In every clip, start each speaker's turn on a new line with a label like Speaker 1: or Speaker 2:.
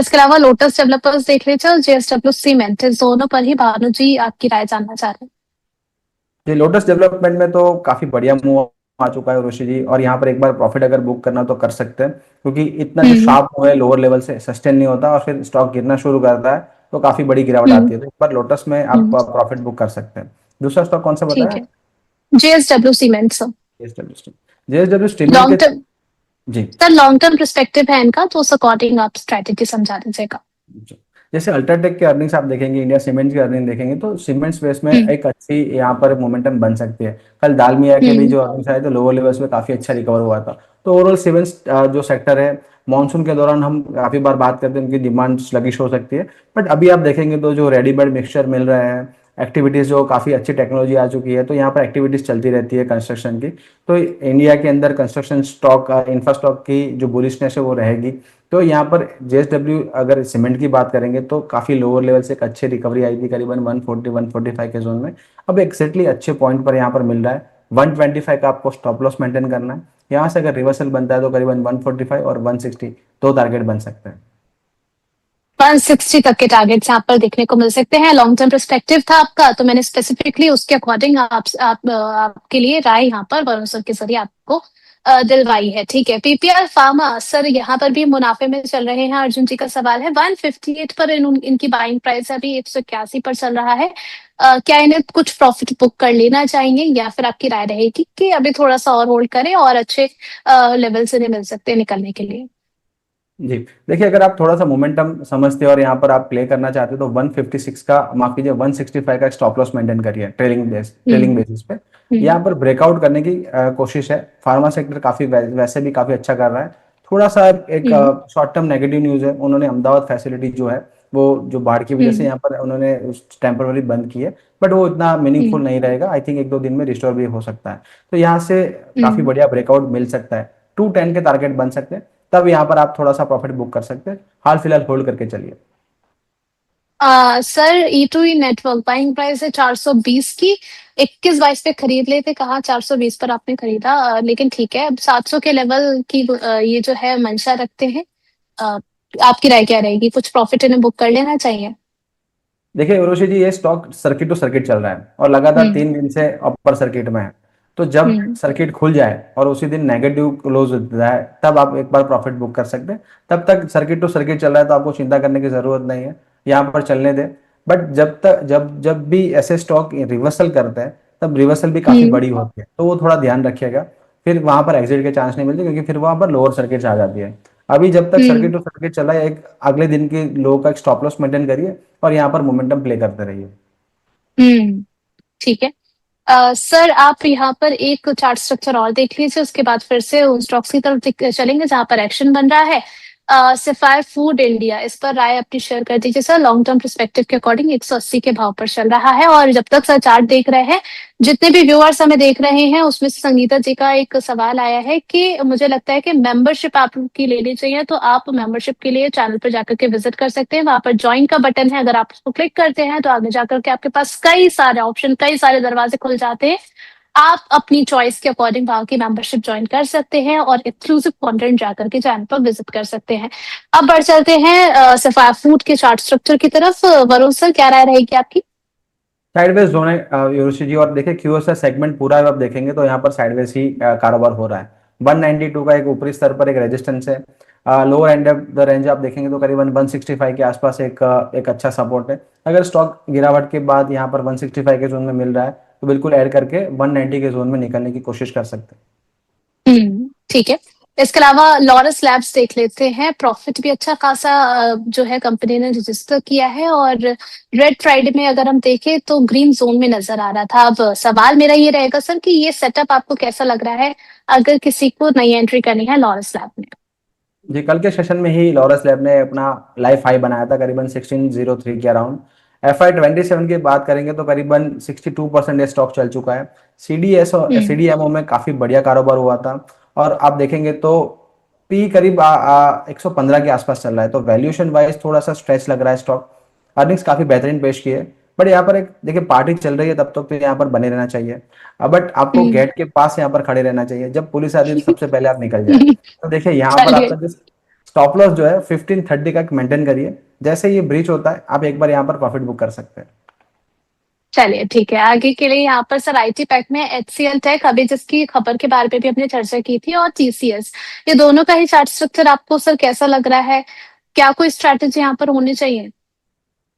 Speaker 1: इसके अलावा lotus developers देख लीजिए और जेएसडब्ल्यू सीमेंट, इस दोनों पर ही भानु जी आपकी राय जानना चाह रहे हैं।
Speaker 2: जी, लोटस डेवलपमेंट में तो काफी बढ़िया मूव आ चुका है ऋषि जी, और यहाँ पर एक बार प्रॉफिट अगर बुक करना तो कर सकते हैं, क्योंकि इतना जो
Speaker 1: हम्म।
Speaker 2: शार्प मूव है लोअर लेवल से सस्टेन नहीं होता और फिर स्टॉक गिरना शुरू करता है, तो काफी बड़ी गिरावट
Speaker 1: हम्म।
Speaker 2: आती है। तो एक बार लोटस में आप
Speaker 1: हम्म।
Speaker 2: प्रॉफिट बुक कर सकते हैं। दूसरा स्टॉक कौन सा
Speaker 1: ठीक
Speaker 2: बताया?
Speaker 1: है। JSW cement sir.
Speaker 2: JSW steel. JSW steel mill
Speaker 1: long
Speaker 2: के।
Speaker 1: टर्म।
Speaker 2: जी।
Speaker 1: सर लॉन्ग टर्म पर्सपेक्टिव है इनका, तो उस अकॉर्डिंग आप स्ट्रेटेजी समझा दीजिएगा।
Speaker 2: जी। जैसे अल्ट्राटेक के अर्निंग्स आप देखेंगे, इंडिया सीमेंट्स की अर्निंग देखेंगे, तो सीमेंट स्पेस में
Speaker 1: हम्म।
Speaker 2: एक अच्छी यहाँ पर मोमेंटम बन सकती है। कल दालमिया के भी
Speaker 1: हम्म।
Speaker 2: जो अर्निंग्स आए थे लोअर लेवल्स में काफी अच्छा रिकवर हुआ था। तो ओवरऑल सीमेंट्स जो सेक्टर है, मानसून के दौरान हम काफी बार बात करते हैं उनकी डिमांड स्लगिश हो सकती है, बट अभी आप देखेंगे तो जो रेडीमेड मिक्सचर मिल रहे हैं, एक्टिविटीज जो काफी अच्छी टेक्नोलॉजी आ चुकी है, तो यहाँ पर एक्टिविटीज चलती रहती है कंस्ट्रक्शन की। तो इंडिया के अंदर कंस्ट्रक्शन स्टॉक, इंफ्रास्टॉक की जो बुलिशनेस है वो रहेगी। तो यहाँ पर जेएसडब्ल्यू अगर सीमेंट की बात करेंगे तो काफी लोअर लेवल से एक अच्छी रिकवरी आई थी, करीबन 140 145 के जोन में। अब एक्जैक्टली अच्छे पॉइंट पर यहाँ पर मिल रहा है। 125 का आपको स्टॉप लॉस मेंटेन करना है। यहाँ से अगर रिवर्सल बनता है तो करीबन 145 और 160 दो टारगेट बन सकते हैं।
Speaker 1: 160 तक के टारगेट्स यहाँ पर देखने को मिल सकते हैं। लॉन्ग टर्म पर्सपेक्टिव था आपका, तो मैंने स्पेसिफिकली उसके अकॉर्डिंग आपके लिए राय यहाँ पर वरुण सर के जरिए आपको दिलवाई है। ठीक है। पीपीआर फार्मा सर यहाँ पर भी मुनाफे में चल रहे हैं। अर्जुन जी का सवाल है 158 पर इनकी बाइंग प्राइस अभी 181 पर चल रहा है। क्या इन्हें कुछ प्रॉफिट बुक कर लेना चाहिए, या फिर आपकी राय रहेगी कि अभी थोड़ा सा और होल्ड करें और अच्छे लेवल से मिल सकते हैं निकलने के लिए।
Speaker 2: जी, देखिए अगर आप थोड़ा सा मोमेंटम समझते हो और यहाँ पर आप प्ले करना चाहते हो तो 156 का, माफ कीजिए 165 का स्टॉप लॉस मेंटेन करिए ट्रेलिंग
Speaker 1: हम्म।
Speaker 2: बेसिस पे।
Speaker 1: हम्म।
Speaker 2: यहाँ पर ब्रेकआउट करने की कोशिश है। फार्मा सेक्टर काफी वैसे भी काफी अच्छा कर रहा है। थोड़ा सा एक
Speaker 1: हम्म।
Speaker 2: शॉर्ट टर्म नेगेटिव न्यूज है, उन्होंने अहमदाबाद फैसिलिटी जो है वो जो बाढ़ की वजह से
Speaker 1: हम्म।
Speaker 2: यहाँ पर उन्होंने टेम्पररी बंद की है, बट वो इतना मीनिंगफुल
Speaker 1: हम्म।
Speaker 2: नहीं रहेगा। आई थिंक एक दो दिन में रिस्टोर भी हो सकता है। तो यहाँ से काफी
Speaker 1: हम्म।
Speaker 2: बढ़िया ब्रेकआउट मिल सकता है। 210 के टारगेट बन सकते हैं, तब यहाँ पर आप थोड़ा सा प्रॉफिट बुक कर सकते हैं। हाल फिलहाल होल्ड करके चलिए।
Speaker 1: Sir E two E network buying price है 420 की। 21-22 पे खरीद लेते, कहा 420 पर आपने खरीदा, लेकिन ठीक है अब 700 के लेवल की ये जो है मंशा रखते हैं। अ, आपकी राय क्या रहेगी, कुछ प्रॉफिट इन्हें बुक कर लेना चाहिए?
Speaker 2: देखिए उर्वशी जी, ये स्टॉक सर्किट टू सर्किट चल रहा है और लगातार
Speaker 1: हम्म।
Speaker 2: 3 दिन से अपर सर्किट में है। तो जब
Speaker 1: हम्म।
Speaker 2: सर्किट खुल जाए और उसी दिन नेगेटिव क्लोज होता है, तब आप एक बार प्रॉफिट बुक कर सकते हैं। तब तक सर्किट टू सर्किट चल रहा है तो आपको चिंता करने की जरूरत नहीं है, यहाँ पर चलने दें। बट जब तक जब जब भी ऐसे स्टॉक रिवर्सल करते हैं, तब रिवर्सल भी काफी
Speaker 1: हम्म।
Speaker 2: बड़ी होती है, तो वो थोड़ा ध्यान रखिएगा। फिर वहां पर एग्जिट के चांस नहीं मिलते, क्योंकि फिर वहां पर लोअर सर्किट आ जाती है। अभी जब तक
Speaker 1: हम्म।
Speaker 2: सर्किट टू सर्किट चला है, एक अगले दिन के लो का एक स्टॉप लॉस मेंटेन करिए और यहाँ पर मोमेंटम प्ले करते रहिए।
Speaker 1: हम्म। ठीक है। सर आप यहाँ पर एक चार्ट स्ट्रक्चर और देख लीजिए, उसके बाद फिर से उन स्टॉक्स की तरफ चलेंगे जहां पर एक्शन बन रहा है। सफायर फूड इंडिया, इस पर राय अपनी शेयर कर दीजिए सर। लॉन्ग टर्म पर्सपेक्टिव के अकॉर्डिंग 180 के भाव पर चल रहा है, और जब तक सर चार्ट देख रहे हैं, जितने भी व्यूअर्स हमें देख रहे हैं, उसमें से संगीता जी का एक सवाल आया है कि मुझे लगता है कि मेंबरशिप आपकी लेनी चाहिए, तो आप मेंबरशिप के लिए चैनल पर जाकर के विजिट कर सकते हैं। वहां पर ज्वाइन का बटन है, अगर आप उसको क्लिक करते हैं तो आगे जाकर के आपके पास कई सारे ऑप्शन, कई सारे दरवाजे खुल जाते हैं। आप अपनी चॉइस के अकॉर्डिंग वहां की मेंबरशिप ज्वाइन कर सकते हैं और एक्सक्लूसिव कंटेंट जाकर के चैनल पर विजिट कर सकते हैं। अब बढ़ चलते हैं सफाया फूड के चार्ट स्ट्रक्चर की तरफ। वरुण सर क्या राय रहेगी आपकी?
Speaker 2: साइडवेज जोन है यूरुषि जी, और देखिए क्यूएसए सेगमेंट पूरा आप देखेंगे तो यहाँ पर साइडवेज ही कारोबार हो रहा है। 192 का एक ऊपरी स्तर पर एक रेजिस्टेंस है। Lower end of the range आप देखेंगे तो करीबन 165 के आसपास एक अच्छा सपोर्ट है। अगर स्टॉक गिरावट के बाद यहाँ पर 165 के जोन में मिल रहा है, तो बिल्कुल ऐड करके 190 के जोन में निकलने की कोशिश कर सकते हैं।
Speaker 1: ठीक है। इसके अलावा लॉरस लैब्स देख लेते हैं। प्रॉफिट भी अच्छा खासा जो है कंपनी ने रजिस्टर किया है, और रेड फ्राइडे में अगर हम देखें तो ग्रीन जोन में नजर आ रहा था। अब सवाल मेरा ये रहेगा सर कि ये सेटअप आपको कैसा लग रहा है, अगर किसी को नई एंट्री करनी है लॉरस लैब में?
Speaker 2: जी, कल के सेशन में ही लॉरस लैब ने अपना लाइफ हाई बनाया था, करीबन 1603 के अराउंड। FY27 की बात करेंगे तो करीबन 62% स्टॉक चल चुका है। सीडीएस और
Speaker 1: हम्म।
Speaker 2: सीडीएमओ में काफी बढ़िया कारोबार हुआ था। और आप देखेंगे तो पी करीब 115 के आसपास चल रहा है, तो वैल्यूएशन वाइज थोड़ा सा स्ट्रेच लग रहा है स्टॉक। अर्निंग्स काफी बेहतरीन पेश किए, बट यहाँ पर एक देखिए पार्टी चल रही है, तब तक तो यहाँ पर बने रहना चाहिए। बट आपको
Speaker 1: हम्म।
Speaker 2: गेट के पास यहाँ पर खड़े रहना चाहिए, जब पुलिस आती है तो सबसे पहले आप निकल जाए। तो देखिए यहाँ पर
Speaker 1: चलिए।
Speaker 2: आपका जो स्टॉप लॉस जो है 1530 का मेंटेन करिए, जैसे ये ब्रीच होता है आप एक बार यहाँ पर प्रॉफिट बुक कर सकते हैं।
Speaker 1: चलिए ठीक है, आगे के लिए यहाँ पर सर आईटी पैक में एचसीएल टेक, अभी जिसकी खबर के बारे में भी हमने चर्चा की थी, और टीसीएस, ये दोनों का ही चार्ट स्ट्रक्चर आपको सर कैसा लग रहा है? क्या कोई स्ट्रैटेजी यहाँ पर होनी चाहिए?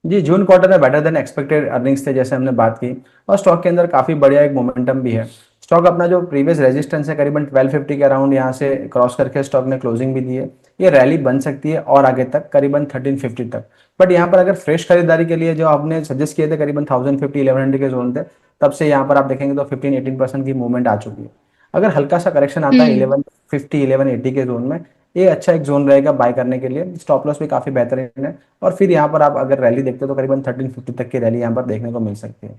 Speaker 2: जी, जून क्वार्टर में बेटर देन एक्सपेक्टेड अर्निंग्स थे जैसे हमने बात की, और स्टॉक के अंदर काफ़ी बढ़िया एक मोमेंटम भी है। स्टॉक अपना जो प्रीवियस रेजिस्टेंस है करीबन 1250 के अराउंड यहाँ से क्रॉस करके स्टॉक ने क्लोजिंग भी दी है। ये रैली बन सकती है और आगे तक करीबन 1350 तक। बट यहाँ पर अगर फ्रेश खरीदारी के लिए जो आपने सजेस्ट किए थे करीबन 1050 1100 के जोन थे, तब से यहाँ पर आप देखेंगे तो 15-18% की मूवमेंट आ चुकी है। अगर हल्का सा करेक्शन आता है
Speaker 1: हम्म।
Speaker 2: 1150 1180 के जोन में, ये अच्छा एक जोन रहेगा बाय करने के लिए। स्टॉप लॉस भी काफी बेहतरीन है। और फिर यहाँ पर आप अगर रैली देखते हो तो करीबन 1350 तक की रैली यहाँ पर देखने को मिल सकती है।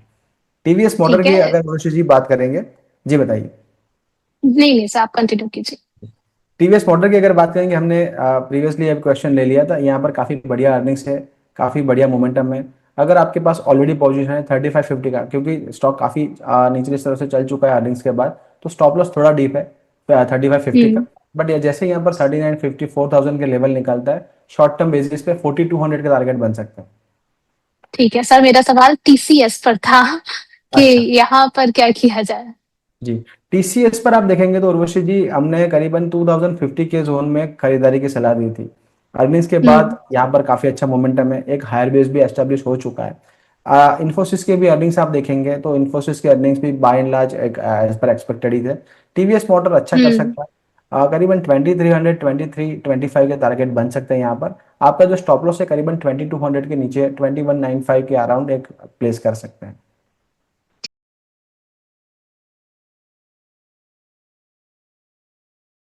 Speaker 2: टीवीएस मोटर
Speaker 1: ठीक
Speaker 2: की
Speaker 1: है।
Speaker 2: अगर रोशी जी बात करेंगे, जी बताइए।
Speaker 1: नहीं नहीं सर, आप कंटिन्यू कीजिए।
Speaker 2: टीवीएस मोटर की अगर बात करेंगे, हमने प्रीवियसली अब क्वेश्चन ले लिया था, यहाँ पर काफी बढ़िया अर्निंग्स है, काफी बढ़िया मोमेंटम है। अगर आपके पास ऑलरेडी पोजीशन है 3550 का, क्योंकि स्टॉक काफी निचली तरफ से चल चुका है अर्निंग्स के बाद, तो स्टॉप लॉस थोड़ा डीप है 3550 का।
Speaker 1: हम्म।
Speaker 2: बट ये जैसे यहाँ पर 3950 4000 के लेवल निकलता है, शॉर्ट टर्म बेसिस पे 4200 के टारगेट बन सकते हैं।
Speaker 1: ठीक है सर, मेरा सवाल टीसीएस पर था कि
Speaker 2: अच्छा
Speaker 1: यहाँ पर क्या किया जाए।
Speaker 2: जी, टीसीएस पर आप देखेंगे तो उर्वशी जी, हमने करीबन 2050 के जोन में खरीदारी की सलाह दी थी। अर्निंग्स के बाद
Speaker 1: हम्म।
Speaker 2: यहाँ पर काफी अच्छा मोमेंटम है, एक हायर बेस भी एस्टेब्लिश हो चुका है। इन्फोसिस के भी अर्निंग्स आप देखेंगे तो इन्फोसिस के अर्निंग्स भी बाय एंड लार्ज एक एज पर एक्सपेक्टेड ही थे। टीवीएस मोटर अच्छा कर
Speaker 1: हम्म।
Speaker 2: सकता है। करीबन 2300 2325 के टारगेट बन सकते हैं यहाँ पर। आपका जो स्टॉप लॉस है करीबन 2200 के नीचे 2195 के अराउंड एक प्लेस कर सकते हैं।